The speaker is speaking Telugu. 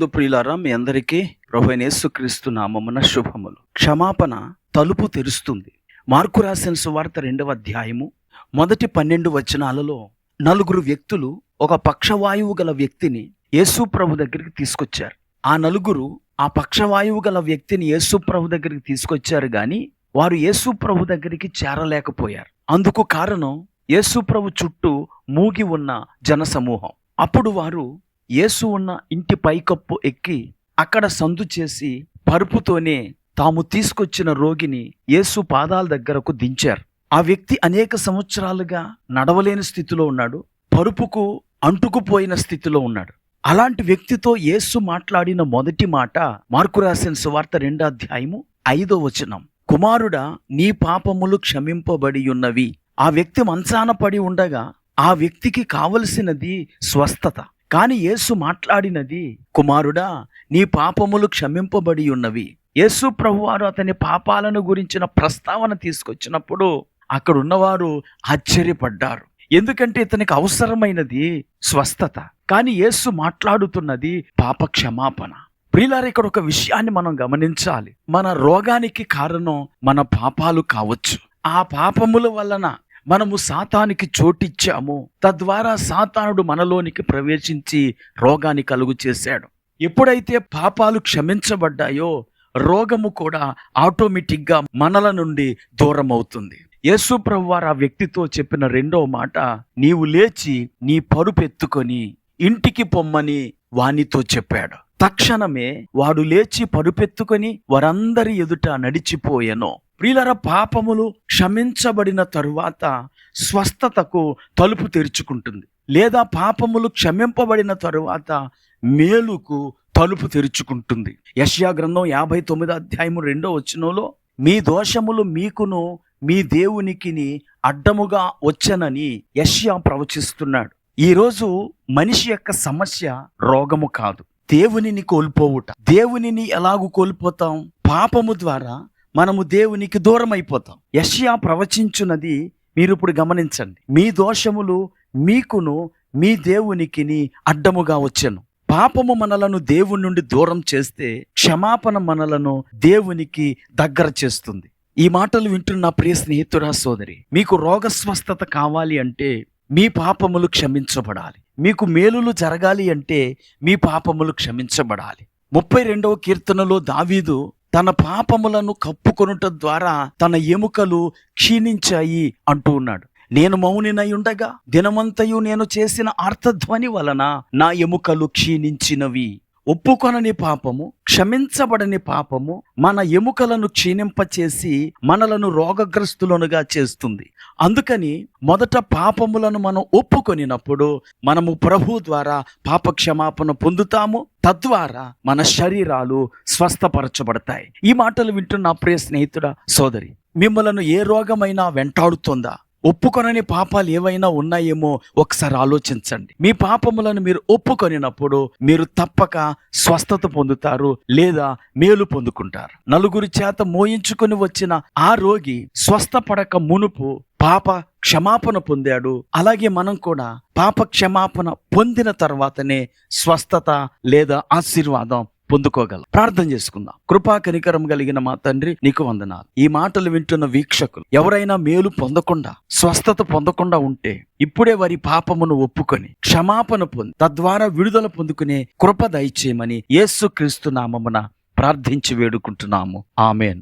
నందు ప్రియులారా, మీ అందరికీ ప్రభువైన యేసుక్రీస్తు నామమున శుభములు. క్షమాపణ తలుపు తెరుస్తుంది. మార్కు రాసిన సువార్త 2వ అధ్యాయము మొదటి 12 వచనాలలో నలుగురు వ్యక్తులు ఒక పక్షవాయువు గల వ్యక్తిని యేసు ప్రభు దగ్గరికి తీసుకొచ్చారు. ఆ నలుగురు ఆ పక్షవాయువు గల వ్యక్తిని యేసు ప్రభు దగ్గరికి తీసుకొచ్చారు గాని వారు యేసు ప్రభు దగ్గరికి చేరలేకపోయారు. అందుకు కారణం యేసు ప్రభు చుట్టూ మూగి ఉన్న జనసమూహం. అప్పుడు వారు యేసు ఉన్న ఇంటి పైకప్పు ఎక్కి అక్కడ సందు చేసి పరుపుతోనే తాము తీసుకొచ్చిన రోగిని యేసు పాదాల దగ్గరకు దించారు. ఆ వ్యక్తి అనేక సంవత్సరాలుగా నడవలేని స్థితిలో ఉన్నాడు. పరుపుకు అంటుకుపోయిన స్థితిలో ఉన్నాడు. అలాంటి వ్యక్తితో యేసు మాట్లాడిన మొదటి మాట మార్కు రాసిన సువార్త 2వ అధ్యాయము 5వ వచనం. కుమారుడా, నీ పాపములు క్షమింపబడి ఉన్నవి. ఆ వ్యక్తి మంచాన పడి ఉండగా ఆ వ్యక్తికి కావలసినది స్వస్థత. కానీ యేసు మాట్లాడినది, కుమారుడా, నీ పాపములు క్షమింపబడి ఉన్నవి. యేసు ప్రభువారు అతని పాపాలను గురించిన ప్రస్తావన తీసుకొచ్చినప్పుడు అక్కడ ఉన్నవారు ఆశ్చర్యపడ్డారు. ఎందుకంటే ఇతనికి అవసరమైనది స్వస్థత, కానీ యేసు మాట్లాడుతున్నది పాప క్షమాపణ. ప్రియులారా, ఇక్కడ ఒక విషయాన్ని మనం గమనించాలి. మన రోగానికి కారణం మన పాపాలు కావచ్చు. ఆ పాపముల వలన మనము సాతానికి చోటిచ్చాము. తద్వారా సాతానుడు మనలోనికి ప్రవేశించి రోగాన్ని కలుగు చేశాడు. ఎప్పుడైతే పాపాలు క్షమించబడ్డాయో రోగము కూడా ఆటోమేటిక్గా మనల నుండి దూరం అవుతుంది. యేసు ప్రభువారు ఆ వ్యక్తితో చెప్పిన 2వ మాట, నీవు లేచి నీ పరుపెత్తుకొని ఇంటికి పొమ్మని వానితో చెప్పాడు. తక్షణమే వాడు లేచి పరుపెత్తుకొని వారందరి ఎదుట నడిచిపోయెను. ప్రియులారా, పాపములు క్షమించబడిన తరువాత స్వస్థతకు తలుపు తెరుచుకుంటుంది, లేదా పాపములు క్షమింపబడిన తరువాత మేలుకు తలుపు తెరుచుకుంటుంది. యెషయా గ్రంథం 59వ అధ్యాయము 2వ వచనంలో, మీ దోషములు మీకును మీ దేవునికిని అడ్డముగా వచ్చనని యెషయా ప్రవచిస్తున్నాడు. ఈరోజు మనిషి యొక్క సమస్య రోగము కాదు, దేవునిని కోల్పోవుట. దేవునిని ఎలాగూ కోల్పోతాం? పాపము ద్వారా మనము దేవునికి దూరం అయిపోతాం. యెషయా ప్రవచించున్నది మీరు ఇప్పుడు గమనించండి. మీ దోషములు మీకును మీ దేవునికిని అడ్డముగా వచ్చెను. పాపము మనలను దేవుని నుండి దూరం చేస్తే క్షమాపణ మనలను దేవునికి దగ్గర చేస్తుంది. ఈ మాటలు వింటున్న ప్రియ స్నేహితుడా, సోదరి, మీకు రోగ స్వస్థత కావాలి అంటే మీ పాపములు క్షమించబడాలి. మీకు మేలులు జరగాలి అంటే మీ పాపములు క్షమించబడాలి. 32వ కీర్తనలో దావీదు తన పాపములను కప్పుకొనుట ద్వారా తన ఎముకలు క్షీణించాయి అంటూ ఉన్నాడు. నేను మౌనినై ఉండగా దినమంతయు నేను చేసిన ఆర్తధ్వని వలన నా ఎముకలు క్షీణించినవి. ఒప్పుకొనని పాపము, క్షమించబడని పాపము మన ఎముకలను క్షీణింపచేసి మనలను రోగగ్రస్తులనుగా చేస్తుంది. అందుకని మొదట పాపములను మనం ఒప్పుకొనినప్పుడు మనము ప్రభు ద్వారా పాప క్షమాపణ పొందుతాము. తద్వారా మన శరీరాలు స్వస్థపరచబడతాయి. ఈ మాటలు వింటున్న ప్రియ స్నేహితుడా, సోదరి, మిమ్మలను ఏ రోగమైనా వెంటాడుతుందా? ఒప్పుకొనని పాపాలు ఏవైనా ఉన్నాయేమో ఒకసారి ఆలోచించండి. మీ పాపములను మీరు ఒప్పుకొనినప్పుడు మీరు తప్పక స్వస్థత పొందుతారు, లేదా మేలు పొందుకుంటారు. నలుగురి చేత మోయించుకుని వచ్చిన ఆ రోగి స్వస్థపడక మునుపు పాప క్షమాపణ పొందాడు. అలాగే మనం కూడా పాప క్షమాపణ పొందిన తర్వాతనే స్వస్థత లేదా ఆశీర్వాదం పొందుకోగలం. ప్రార్థన చేసుకుందాం. కృపా కనికరం కలిగిన మా తండ్రి, నీకు వందనాలు. ఈ మాటలు వింటున్న వీక్షకులు ఎవరైనా మేలు పొందకుండా, స్వస్థత పొందకుండా ఉంటే ఇప్పుడే వారి పాపమును ఒప్పుకొని క్షమాపణ పొంది తద్వారా విడుదల పొందుకునే కృప దయచేయమని యేసుక్రీస్తు నామమున ప్రార్థించి వేడుకుంటున్నాము. ఆమేన్.